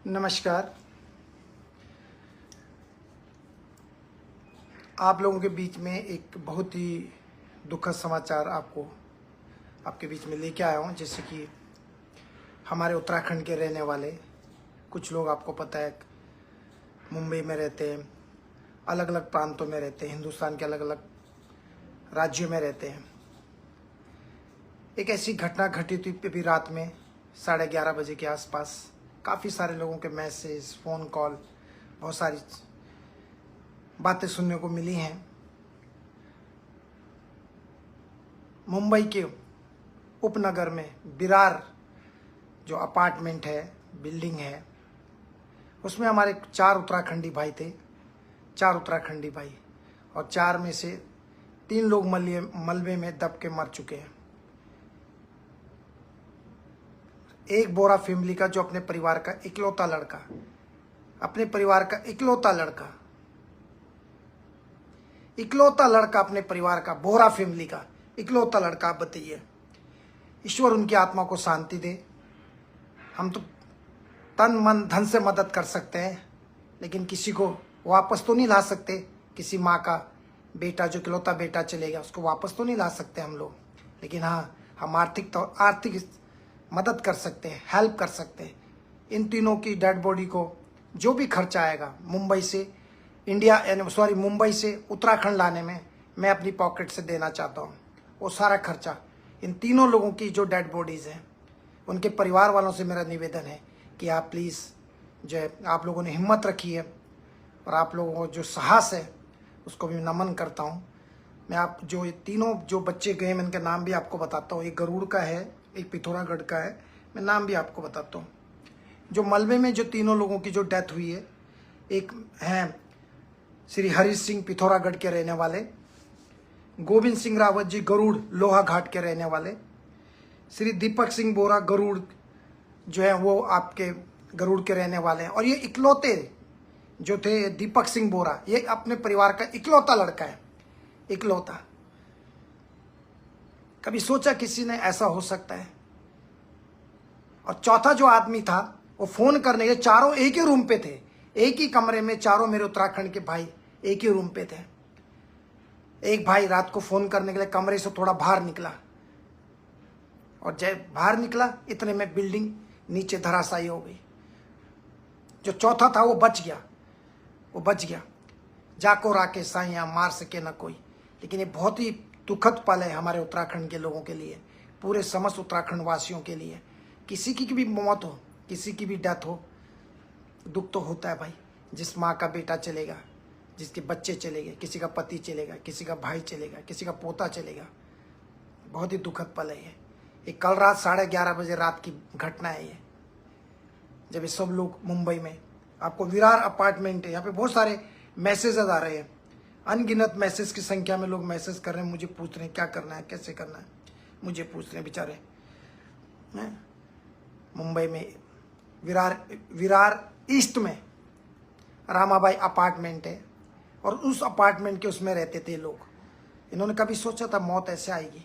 नमस्कार। आप लोगों के बीच में एक बहुत ही दुखद समाचार आपके बीच में लेके आया हूँ। जैसे कि हमारे उत्तराखंड के रहने वाले कुछ लोग, आपको पता है, मुंबई में रहते हैं, अलग अलग प्रांतों में रहते हैं, हिंदुस्तान के अलग अलग राज्यों में रहते हैं। एक ऐसी घटना घटी थी अभी रात में 11:30 बजे के आसपास। काफ़ी सारे लोगों के मैसेज, फ़ोन कॉल, बहुत सारी बातें सुनने को मिली हैं। मुंबई के उपनगर में विरार जो अपार्टमेंट है, बिल्डिंग है, उसमें हमारे 4 उत्तराखंडी भाई थे। 4 उत्तराखंडी भाई, और 4 में से 3 लोग मलबे में दब के मर चुके हैं। एक बोरा फैमिली का, जो अपने परिवार का इकलौता लड़का, अपने परिवार का, बोरा फैमिली का इकलौता लड़का। आप बताइए, ईश्वर उनकी आत्मा को शांति दे। हम तो तन मन धन से मदद कर सकते हैं, लेकिन किसी को वापस तो नहीं ला सकते। किसी माँ का बेटा, जो इकलौता बेटा चलेगा, उसको वापस तो नहीं ला सकते हम लोग। लेकिन हाँ, हम आर्थिक मदद कर सकते हैं, हेल्प कर सकते हैं। इन तीनों की डेड बॉडी को जो भी खर्चा आएगा मुंबई से उत्तराखंड लाने में, मैं अपनी पॉकेट से देना चाहता हूँ। वो सारा खर्चा इन तीनों लोगों की जो डेड बॉडीज़ हैं, उनके परिवार वालों से मेरा निवेदन है कि आप प्लीज़, जो है, आप लोगों ने हिम्मत रखी है और आप लोगों को जो साहस है, उसको भी नमन करता हूँ। मैं आप जो ये तीनों जो बच्चे गए, मैं इनके नाम भी आपको बताता हूँ। एक गरुड़ का है, एक पिथौरागढ़ का है, मैं नाम भी आपको बताता हूँ। जो मलबे में जो तीनों लोगों की जो डेथ हुई है, एक हैं श्री हरीश सिंह, पिथौरागढ़ के रहने वाले, गोविंद सिंह रावत जी, गरुड़ लोहा घाट के रहने वाले, श्री दीपक सिंह बोरा, गरुड़ जो है वो आपके गरुड़ के रहने वाले हैं। और ये इकलौते जो थे, दीपक सिंह बोरा, ये अपने परिवार का इकलौता लड़का है, इकलौता। कभी सोचा किसी ने ऐसा हो सकता है? और चौथा जो आदमी था, वो फोन करने के, चारों एक ही रूम पे थे, एक ही कमरे में, चारों मेरे उत्तराखंड के भाई एक ही रूम पे थे। एक भाई रात को फोन करने के लिए कमरे से थोड़ा बाहर निकला, और जब बाहर निकला, इतने में बिल्डिंग नीचे धराशायी हो गई। जो चौथा था वो बच गया। जाको राके साइया, मार सके न कोई। लेकिन ये बहुत ही दुखद पल है हमारे उत्तराखंड के लोगों के लिए, पूरे समस्त उत्तराखंड वासियों के लिए। किसी की भी मौत हो, किसी की भी डेथ हो, दुख तो होता है भाई। जिस माँ का बेटा चलेगा, जिसके बच्चे चले गए, किसी का पति चलेगा, किसी का भाई चलेगा, किसी का पोता चलेगा, बहुत ही दुखद पल है ये कल रात 11:30 बजे रात की घटना है ये, जब ये सब लोग मुंबई में, आपको विरार अपार्टमेंट है, यहाँ पे बहुत सारे मैसेजेस आ रहे हैं, अनगिनत मैसेज की संख्या में लोग मैसेज कर रहे हैं, मुझे पूछ रहे हैं क्या करना है, कैसे करना है, मुझे पूछ रहे हैं बेचारे। मुंबई में विरार ईस्ट में रामाबाई अपार्टमेंट है, और उस अपार्टमेंट के उसमें रहते थे लोग। इन्होंने कभी सोचा था मौत ऐसे आएगी?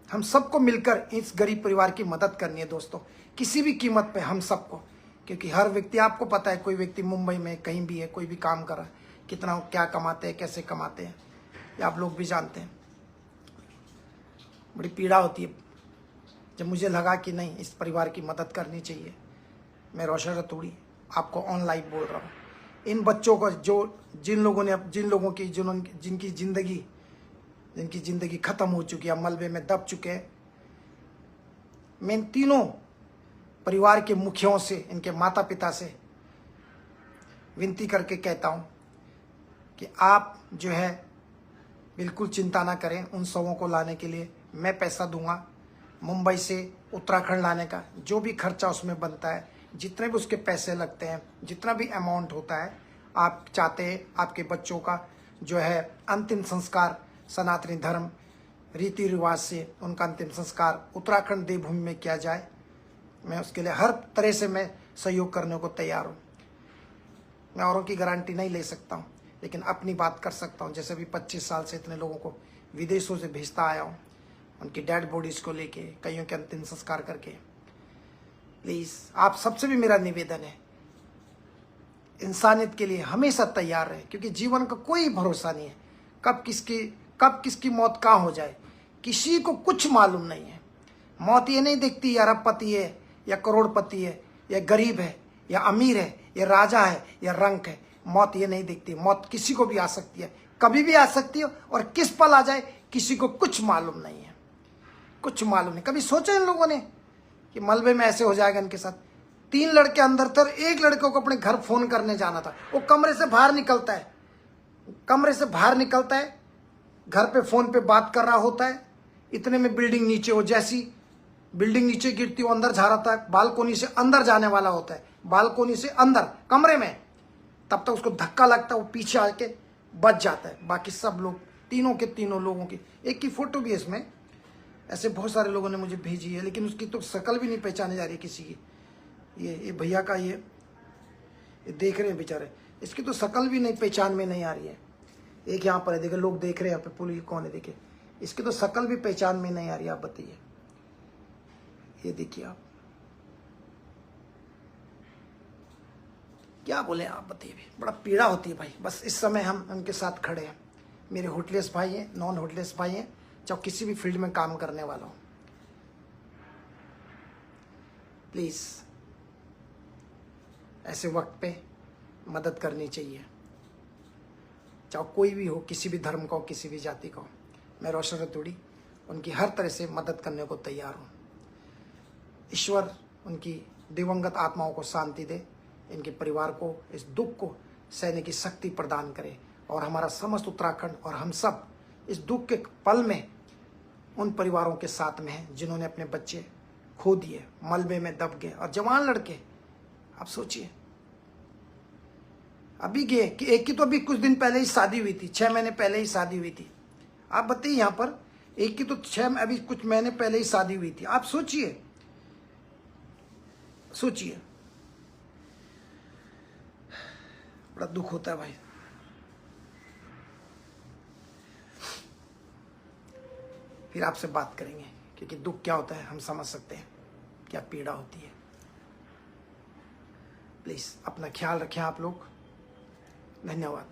हम सबको मिलकर इस गरीब परिवार की मदद करनी है दोस्तों, किसी भी कीमत पे, हम सबको। क्योंकि हर व्यक्ति, आपको पता है, कोई व्यक्ति मुंबई में कहीं भी है, कोई भी काम कर रहा है, कितना क्या कमाते हैं, कैसे कमाते हैं, ये आप लोग भी जानते हैं। बड़ी पीड़ा होती है। जब मुझे लगा कि नहीं, इस परिवार की मदद करनी चाहिए, मैं रोशन रतूड़ी आपको ऑन लाइव बोल रहा हूँ। इन बच्चों को, जिनकी ज़िंदगी ख़त्म हो चुकी है, मलबे में दब चुके हैं, मैं इन तीनों परिवार के मुखियों से, इनके माता पिता से विनती करके कहता हूँ कि आप जो है बिल्कुल चिंता ना करें। उन शवों को लाने के लिए मैं पैसा दूंगा। मुंबई से उत्तराखंड लाने का जो भी खर्चा उसमें बनता है, जितने भी उसके पैसे लगते हैं, जितना भी अमाउंट होता है, आप चाहते हैं आपके बच्चों का जो है अंतिम संस्कार सनातनी धर्म रीति रिवाज से उनका अंतिम संस्कार उत्तराखंड देवभूमि में किया जाए, मैं उसके लिए हर तरह से मैं सहयोग करने को तैयार हूँ। मैं औरों की गारंटी नहीं ले सकता हूँ, लेकिन अपनी बात कर सकता हूँ। जैसे अभी 25 साल से इतने लोगों को विदेशों से भेजता आया हूँ, उनकी डेड बॉडीज़ को लेके, कईयों के अंतिम संस्कार करके। प्लीज़ आप सबसे भी मेरा निवेदन है इंसानियत के लिए हमेशा तैयार रहे, क्योंकि जीवन का कोई भरोसा नहीं है। कब किसकी मौत कहाँ हो जाए किसी को कुछ मालूम नहीं है। मौत ये नहीं देखती या अरबपति है या करोड़पति है या गरीब है या अमीर है या राजा है या रंक है। मौत ये नहीं देखती। मौत किसी को भी आ सकती है, कभी भी आ सकती है, और किस पल आ जाए किसी को कुछ मालूम नहीं है, कुछ मालूम नहीं। कभी सोचा इन लोगों ने कि मलबे में ऐसे हो जाएगा इनके साथ? 3 लड़के अंदर थे, एक लड़के को अपने घर फोन करने जाना था। वो कमरे से बाहर निकलता है, घर पे फोन पे बात कर रहा होता है। इतने में बिल्डिंग नीचे, वो जैसी बिल्डिंग नीचे गिरती वो अंदर जा रहा था, बालकोनी से अंदर जाने वाला होता है, बालकोनी से अंदर कमरे में। तब तक उसको धक्का लगता है, वो पीछे आके बच जाता है। बाकी सब लोग, तीनों लोगों की एक की फोटो भी है इसमें। ऐसे बहुत सारे लोगों ने मुझे भेजी है, लेकिन उसकी तो शक्ल भी नहीं पहचानी जा रही किसी की। ये भैया का ये देख रहे हैं बेचारे, इसकी तो शक्ल भी नहीं पहचान में नहीं आ रही है। एक यहाँ पर है, देखे लोग देख रहे हैं यहाँ पे, पुलिस कौन है देखे, इसकी तो शक्ल भी पहचान में नहीं आ रही। आप बताइए, ये देखिए आप क्या बोले, आप बताइए। बड़ा पीड़ा होती है भाई। बस इस समय हम उनके साथ खड़े हैं। मेरे होटलेस भाई हैं, नॉन होटलेस भाई हैं, चाहे किसी भी फील्ड में काम करने वाला हो, प्लीज ऐसे वक्त पे मदद करनी चाहिए, चाहे कोई भी हो, किसी भी धर्म का हो, किसी भी जाति का हो। मैं रोशन रतूड़ी उनकी हर तरह से मदद करने को तैयार हूँ। ईश्वर उनकी दिवंगत आत्माओं को शांति दे, इनके परिवार को इस दुख को सहने की शक्ति प्रदान करे, और हमारा समस्त उत्तराखंड और हम सब इस दुख के पल में उन परिवारों के साथ में हैं जिन्होंने अपने बच्चे खो दिए, मलबे में दब गए, और जवान लड़के। आप सोचिए, अभी गए कि एक की तो अभी कुछ दिन पहले ही शादी हुई थी, 6 महीने पहले ही शादी हुई थी। आप बताइए, यहाँ पर एक की तो अभी कुछ महीने पहले ही शादी हुई थी। आप सोचिए, बड़ा दुख होता है भाई। फिर आपसे बात करेंगे, क्योंकि दुख क्या होता है हम समझ सकते हैं, क्या पीड़ा होती है। प्लीज अपना ख्याल रखें आप लोग। धन्यवाद।